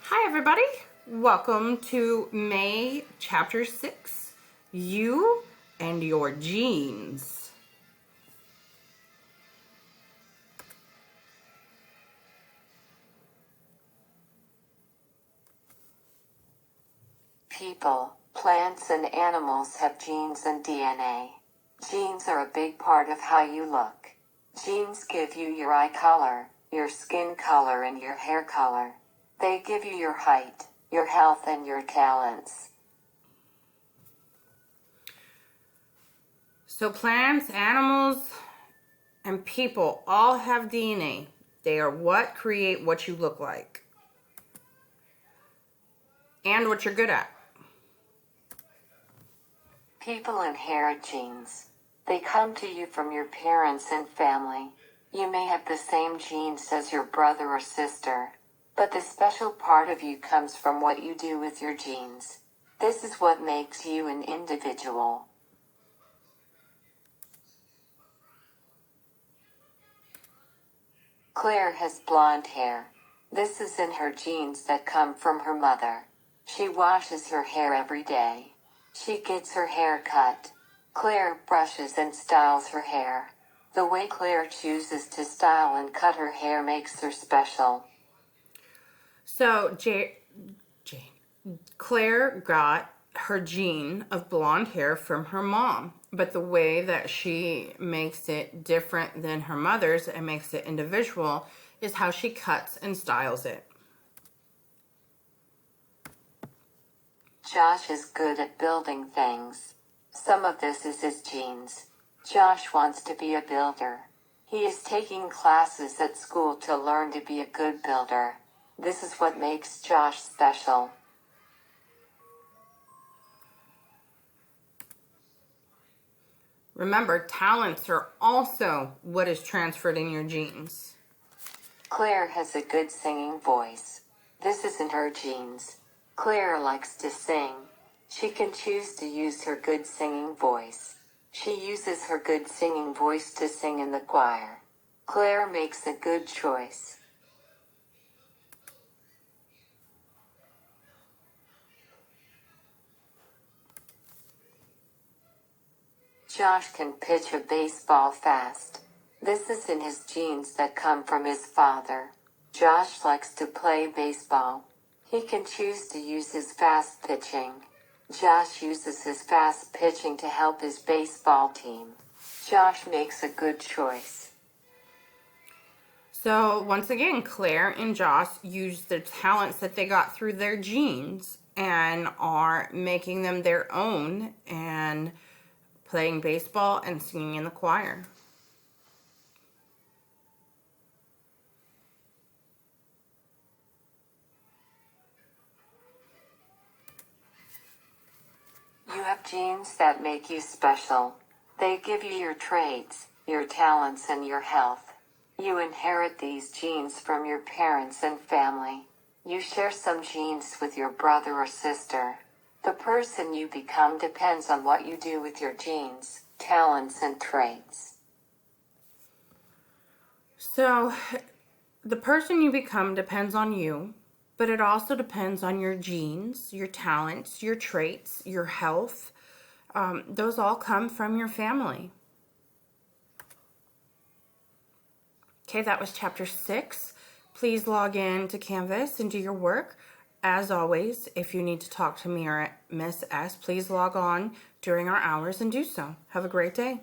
Hi everybody, welcome to May chapter 6, You and Your Genes. People, plants, and animals have genes and DNA. Genes are a big part of how you look. Genes give you your eye color, your skin color, and your hair color. They give you your height, your health, and your talents. So plants, animals, and people all have DNA. They are what create what you look like and what you're good at. People inherit genes. They come to you from your parents and family. You may have the same genes as your brother or sister, but the special part of you comes from what you do with your genes. This is what makes you an individual. Claire has blonde hair. This is in her genes that come from her mother. She washes her hair every day. She gets her hair cut. Claire brushes and styles her hair. The way Claire chooses to style and cut her hair makes her special. So Claire got her gene of blonde hair from her mom, but the way that she makes it different than her mother's and makes it individual is how she cuts and styles it. Josh is good at building things. Some of this is his genes. Josh wants to be a builder. He is taking classes at school to learn to be a good builder. This is what makes Josh special. Remember, talents are also what is transferred in your genes. Claire has a good singing voice. This is in her genes. Claire likes to sing. She can choose to use her good singing voice. She uses her good singing voice to sing in the choir. Claire makes a good choice. Josh can pitch a baseball fast. This is in his genes that come from his father. Josh likes to play baseball. He can choose to use his fast pitching. Josh uses his fast pitching to help his baseball team. Josh makes a good choice. So once again, Claire and Josh use the talents that they got through their genes and are making them their own and playing baseball and singing in the choir. You have genes that make you special. They give you your traits, your talents, and your health. You inherit these genes from your parents and family. You share some genes with your brother or sister. The person you become depends on what you do with your genes, talents, and traits. So the person you become depends on you, but it also depends on your genes, your talents, your traits, your health. Those all come from your family. Okay, that was chapter 6. Please log in to Canvas and do your work. As always, if you need to talk to me or Miss S, please log on during our hours and do so. Have a great day.